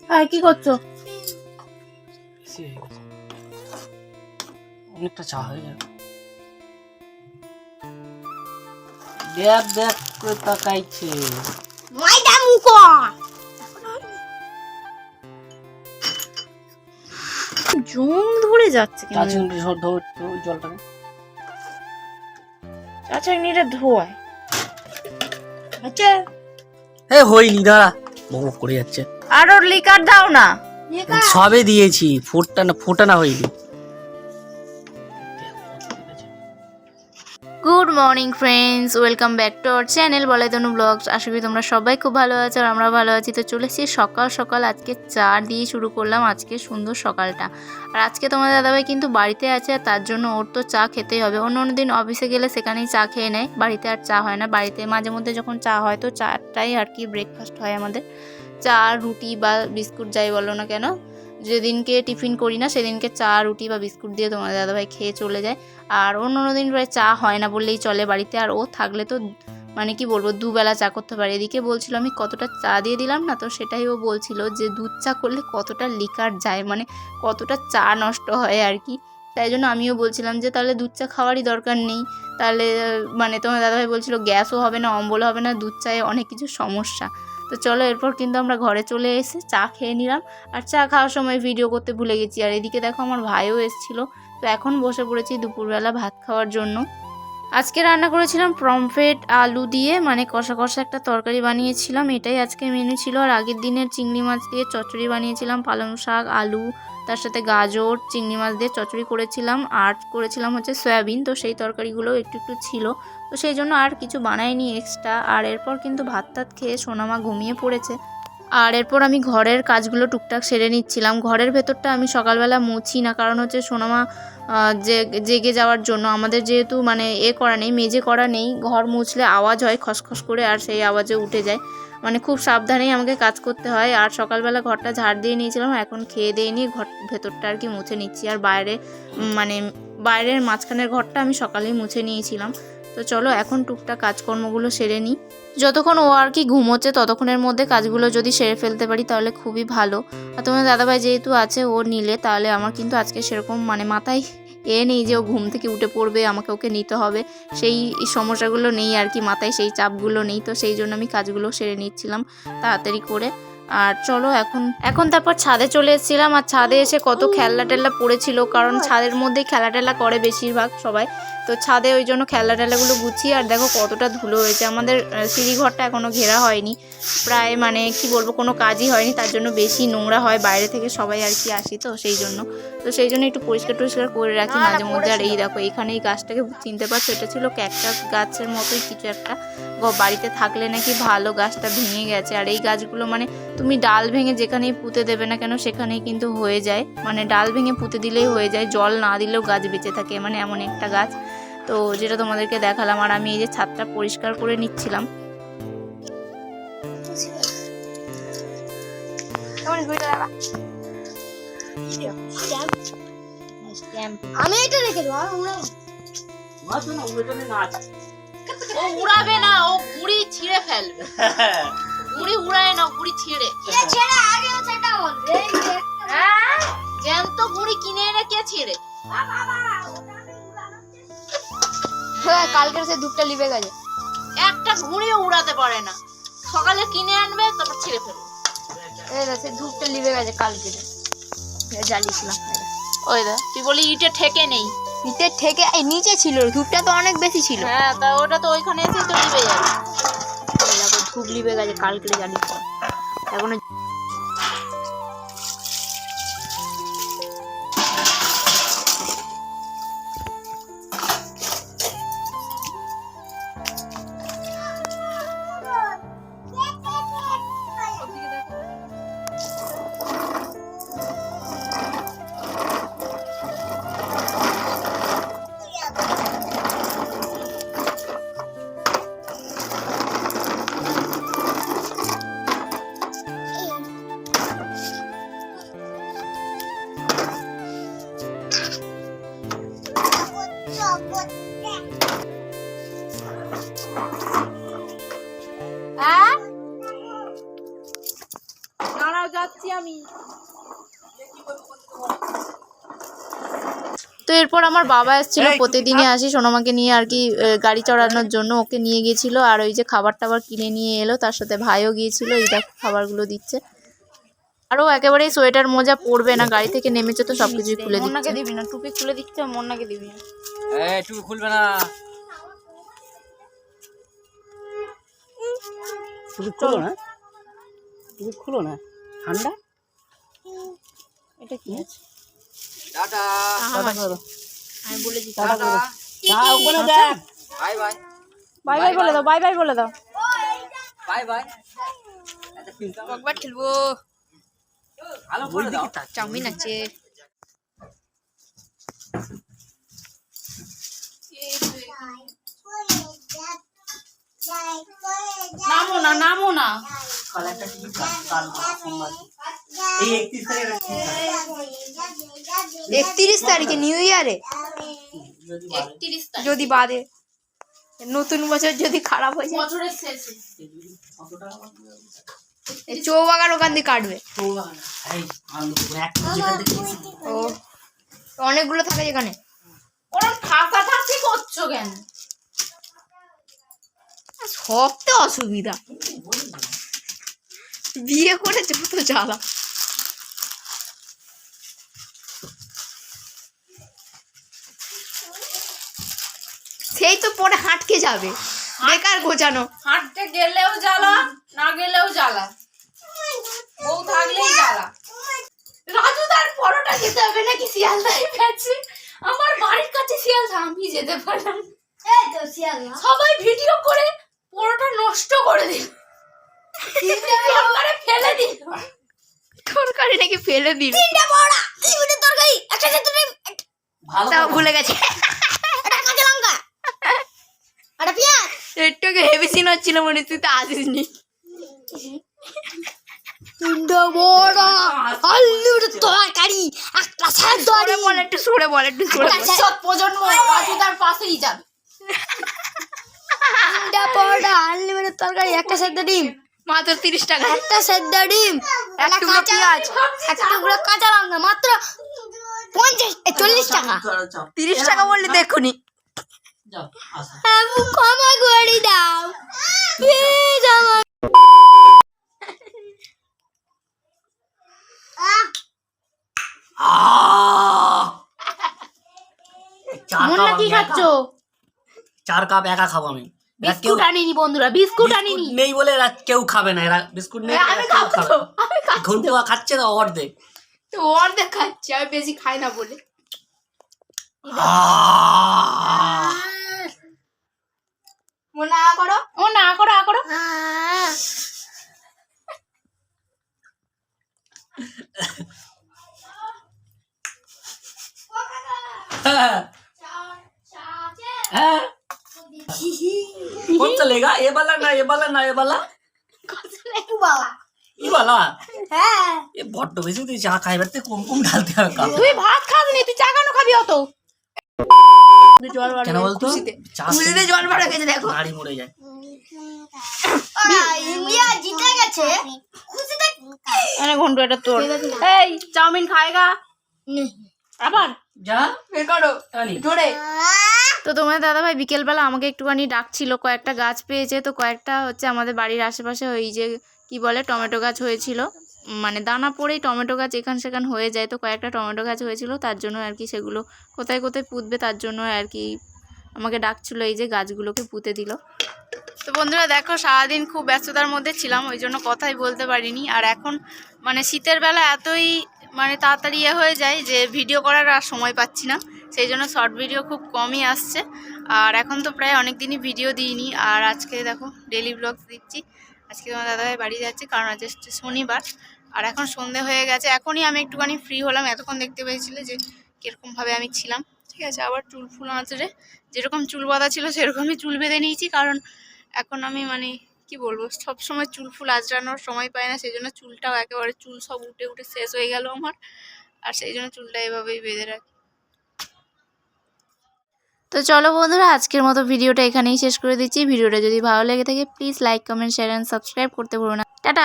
আর কি করছো? অনেকটা চা হয়ে যাবে। দেখ দেখ করে তাকাইছে। ময়দা মুখো জং ধরে যাচ্ছে কেন? চা চিংড়ি সব ধরছে ওই জলটাকে। চা চিংড়িটা ধোয়। আচ্ছা এ হইনি, দাঁড়া, বক করে যাচ্ছে। আর ওর লিকার দাও না। সবে দিয়েছি, ফোটানা হয়নি। Good morning friends, welcome back to our channel বলাই তনু ব্লগস। আশা করি তোমরা সবাই খুব ভালো আছো আর আমরা ভালো আছি। তো চলে এসেছি সকাল সকাল, আজকে চা দিয়ে শুরু করলাম আজকে সুন্দর সকালটা। আর আজকে তোমাদের দাদাভাই কিন্তু বাড়িতে আছে, আর তার জন্য ওর তো চা খেতেই হবে। অন্য দিন অফিসে গেলে সেখানেই চা খেয়ে নেয়, বাড়িতে আর চা হয় না। বাড়িতে মাঝে মধ্যে যখন চা হয় তো চাটাই আর কি ব্রেকফাস্ট হয় আমাদের। চা রুটি বা বিস্কুট যাই বলো না কেন, যেদিনকে টিফিন করি না সেদিনকে চা রুটি বা বিস্কুট দিয়ে তোমাদের দাদাভাই খেয়ে চলে যায়। আর অন্য দিন প্রায় চা হয় না বললেই চলে বাড়িতে। আর ও থাকলে তো মানে কি বলবো, দুবেলা চা করতে পারে। এদিকে বলছিল আমি কতটা চা দিয়ে দিলাম না, তো সেটাই ও বলছিল যে দুধ চা করলে কতটা লিকার যায়, মানে কতটা চা নষ্ট হয় আর কি। তাই জন্য আমিও বলছিলাম যে তাহলে দুধ চা খাওয়ারই দরকার নেই, তাহলে মানে তোমার দাদাভাই বলছিল গ্যাসও হবে না, অম্বল হবে না, দুধ চায়ে অনেক কিছু সমস্যা। তো চলো, এরপর কিন্তু আমরা ঘরে চলে এসে চা খেয়ে নিলাম। আর চা খাওয়ার সময় ভিডিও করতে ভুলে গেছি। আর এদিকে দেখো আমার ভাইও এসেছিলো। তো এখন বসে পড়েছি দুপুরবেলা ভাত খাওয়ার জন্য। আজকে রান্না করেছিলাম পমফ্রেট আলু দিয়ে, মানে কষা কষা একটা তরকারি বানিয়েছিলাম, এটাই আজকে মেনু ছিল। আর আগের দিনের চিংড়ি মাছ দিয়ে চচ্চড়ি বানিয়েছিলাম, পালং শাক আলু তার সাথে গাজর চিংড়ি মাছ দিয়ে চচ্চড়ি করেছিলাম। আর করেছিলাম হচ্ছে সয়াবিন, তো সেই তরকারিগুলো একটু একটু ছিল, তো সেই জন্য আর কিছু বানাইনি এক্সট্রা। আর এরপর কিন্তু ভাত টাত খেয়ে সোনামা ঘুমিয়ে পড়েছে। আর এরপর আমি ঘরের কাজগুলো টুকটাক সেরে নিচ্ছিলাম। ঘরের ভেতরটা আমি সকালবেলা মুছি না, কারণ হচ্ছে সোনামা জেগে যাওয়ার জন্য। আমাদের যেহেতু মানে করা নেই, মেজে করা নেই, ঘর মুছলে আওয়াজ হয় খসখস করে, আর সেই আওয়াজে উঠে যায়, মানে খুব সাবধানেই আমাকে কাজ করতে হয়। আর সকালবেলা ঘরটা ঝাড় দিয়ে নিয়েছিলাম, এখন খেয়ে দিয়ে নিয়ে ঘর ভেতরটা আর কি মুছে নিচ্ছি। আর বাইরে মানে বাইরের মাঝখানের ঘরটা আমি সকালেই মুছে নিয়েছিলাম। তো চলো এখন টুকটাক কাজকর্মগুলো সেরে নিই। যতক্ষণ ও আর কি ঘুমোচ্ছে ততক্ষণের মধ্যে কাজগুলো যদি সেরে ফেলতে পারি তাহলে খুবই ভালো। আর তোমার দাদাভাই যেহেতু আছে ও নিলে, তাহলে আমার কিন্তু আজকে সেরকম মানে মাথায় নেই যে ও ঘুম থেকে উঠে পড়বে, আমাকে ওকে নিতে হবে, সেই সমস্যাগুলো নেই আর কি, মাথায় সেই চাপগুলো নেই। তো সেই জন্য আমি কাজগুলো সেরে নিচ্ছিলাম তাড়াতাড়ি করে। আর চলো এখন তারপর ছাদে চলে এসেছিলাম। আর ছাদে এসে কত খেলনা টেল্লা পড়েছিল, কারণ ছাদের মধ্যেই খেলা টেলা করে বেশিরভাগ সবাই। তো ছাদে ওই জন্য খেলনা টেলাগুলো গুছিয়ে, আর দেখো কতটা ধুলো হয়েছে। আমাদের সিঁড়িঘরটা এখনও ঘেরা হয়নি, প্রায় মানে কি বলবো কোনো কাজই হয়নি, তার জন্য বেশি নোংরা হয়, বাইরে থেকে সবাই আর কি আসি, তো সেই জন্য একটু পরিষ্কার টরিষ্কার করে রাখি মাঝে মধ্যে। আর এই দেখো এখানে এই গাছটাকে চিনতে পারছো, এটা ছিল ক্যাকটাস গাছের মতোই কিছু একটা, বাড়িতে থাকলে নাকি ভালো, গাছটা ভেঙে গেছে। আর এই গাছগুলো মানে তুমি ডাল ভেঙে যেখানেই পুঁতে দেবে না কেন সেখানেই কিন্তু হয়ে যায়, মানে ডাল ভেঙে পুঁতে দিলেই হয়ে যায়, জল না দিলেও গাছ বেঁচে থাকে, মানে এমন একটা গাছ। তো যেটা তোমাদেরকে দেখালাম। আর আমি এই যে ছাদটা পরিষ্কার করে নিচ্ছিলাম। আমি এটা রেখে দেবো। ও উড়াবে না, ও গুড়ি ছিঁড়ে ফেলবে। গুড়ি উড়ায় না, গুড়ি ছিঁড়ে। জ্যান্ত গুড়ি কিনে এনে কে ছিঁড়ে? কালকের সে দুধটা লিবে গেছে, একটা ঘুড়িও উড়াতে পারে না। সকালে কিনে আনবে তারপর ছিঁড়ে ফেলবে। সে ধূপটা লিবে গেছে কালকে জ্বালিয়েছিলাম। ওই দা তুই বলি ইটে ঠেকে নেই, নিচে থেকে এই নিচে ছিল, ধূপটা তো অনেক বেশি ছিল। হ্যাঁ তা ওটা তো ওইখানে এসে তো লিবে যাবে। দেখো ধূপ লিবে গেছে কালকে জ্বালিয়েছি এখন। যাচ্ছি আমি। তো এরপর আমার বাবা এসেছিল, প্রতিদিনই আসি সোনামাকে নিয়ে আর কি গাড়ি চড়ানোর জন্য, ওকে নিয়ে গিয়েছিল। আর ওই যে খাবার টাবার কিনে নিয়ে এলো, তার সাথে ভাইও গিয়েছিল। এই দেখো খাবারগুলো দিচ্ছে। আরও একেবারেই সোয়েটার মোজা পরবে না, গাড়ি থেকে নেমেছে তো সব কিছুই খুলে দিচ্ছে। মন্নাকে দিবি না, টুপি খুলে দিচ্ছে, মন্নাকে দিবি না। টুপি খুলবে না, টুপি খুলো না, টুপি খুলো না, ঠান্ডা। এটা কি আছে? টাটা, আমি বলে দিচ্ছি টাটা, ওখানে দেখ, বাই বাই, বাই বাই বলে দাও, বাই বাই বলে দাও। Bye bye. একবার খেলবো। ভালো করে দাও। চাউমিন আছে। নামো না, নামো না। কালারটা ঠিক কাল সোমবার এই 31 তারিখে নিউ ইয়ারে, যদি বাদে নতুন বছর যদি খারাপ হয়ে যায়, বছরের শেষে চৌবাগান ওখান দিয়ে কাটবে। ও অনেকগুলো থাকে যেখানে। ওরা ফাঁকা থাকতে করছো কেন? সব তো অসুবিধা, বিয়ে করে যত জ্বালা। সেই তো পরে হাঁটকে যাবে, বেকার গোছানো। হাঁটতে গেলেও জ্বালা, না গেলেও জ্বালা, বউ থাকলেই জ্বালা। রাজু তার পরোটা খেতে হবে নাকি শিয়ালদায় পেয়েছে? আমার বাড়ির কাছে শিয়ালদা, আমি যেতে পারলাম। সবাই ভিডিও করে পরোটা নষ্ট করে দিল, তরকারি ফেলে দিল, তরকারি নাকি ফেলে দিল। তিনটা পরোটা, তিনটা তরকারি, একটা খেতে তাও ভুলে গেছে। একটা কাঁচা লঙ্কা, একটা পেঁয়াজ। একটুকে হেভি সিন হচ্ছিল, মনে তুই তো আসিসনি। তিনটা বড়া, আলুর তরকারি, একটা সেদ্ধ ডিম। বল একটু সরে বল, একটু সরে বল। সব প্রজন্ম রাজু তার পাশেই যাবে। তিনটা বড়া, আলুর তরকারি, একটা সেদ্ধ ডিম, মাত্র 30 টাকা। একটা সেদ্ধ ডিম, একটা কাঁচা পেঁয়াজ, একটা টুকরো কাঁচা লঙ্কা, মাত্র 40 টাকা। 30 টাকা বললি দেখুনি। ক্ষমা করে দাও প্লিজ আমার। মুন্না কি খাচ্ছো? 4 কাপ একা খাবো আমি। বিস্কুট আনিনি বন্ধুরা, বিস্কুট আনিনি। নেই বলে এরা কেউ খাবে না, এরা বিস্কুট নেই। আমি খাবো তো, আমি খাবো। ঘন্টে খাচ্ছে না অর্ধেক, তো অর্ধেক খাচ্ছি, আমি বেশি খাই না বলে। ও না করো, ও না করো, আ করো। হ্যাঁ कौन चलेगा? ये वाला ना, ये वाला ना, ये वाला ये वाला। হ্যাঁ ये বড্ড বেশি তুই চা খাই বাড়তে কম কম ঢালতে হবে কাপ। তুই ভাত খাসনি, তুই চা কেন খাবি অত? জল বার কেন বলতো? চা খুশিতে জল বার গেছে, দেখো নাড়ি মরে যায়। ইন্ডিয়া জিতে গেছে খুশিতে। আরে ঘন্টু এটা তোর। এই চাউমিন খাएगा আবার যা বের করো জোরে। তো তোমার দাদাভাই বিকেলবেলা আমাকে একটুখানি ডাকছিল, কয়েকটা গাছ পেয়েছে। তো কয়েকটা হচ্ছে আমাদের বাড়ির আশেপাশে ওই যে কি বলে টমেটো গাছ হয়েছিল, মানে দানা পড়েই টমেটো গাছ এখান সেখান হয়ে যায়। তো কয়েকটা টমেটো গাছ হয়েছিল, তার জন্য আর কি সেগুলো কোথায় কোথায় পুঁতবে তার জন্য আর কি আমাকে ডাকছিল, এই যে গাছগুলোকে পুঁতে দিল। তো বন্ধুরা দেখো, সারাদিন খুব ব্যস্ততার মধ্যে ছিলাম, ওই জন্য কথাই বলতে পারিনি। আর এখন মানে শীতের বেলা এতই মানে তাড়াতাড়ি হয়ে যায় যে ভিডিও করার আর সময় পাচ্ছি না, সেই জন্য শর্ট ভিডিও খুব কমই আসছে। আর এখন তো প্রায় অনেক দিনই ভিডিও দিইনি। আর আজকে দেখো ডেলি ব্লগস দিচ্ছি। আজকে তোমার দাদাভাই বাড়ি যাচ্ছে, কারণ আজকে শনিবার। আর এখন সন্ধে হয়ে গেছে, এখনই আমি একটুখানি ফ্রি হলাম। এতক্ষণ দেখতে পেয়েছিলে যে কীরকমভাবে আমি ছিলাম। ঠিক আছে, আবার চুল ফুল আঁচড়ে যেরকম চুল বাঁধা ছিল সেরকমই চুল বেঁধে নিয়েছি, কারণ এখন আমি মানে কি বলবো, সব সময় চুল ফুল আঁচড়ানোর সময় পাই না, সেই জন্য চুলটাও একেবারে চুল সব উঠে উঠে শেষ হয়ে গেল আমার। আর সেই জন্য চুলটা এভাবেই বেঁধে রাখি। তো চলো বন্ধুরা, আজকের মতো ভিডিওটা এখানেই শেষ করে দিচ্ছি। ভিডিওটা যদি ভালো লেগে থাকে please like comment share and subscribe করতে ভুলো না। টাটা।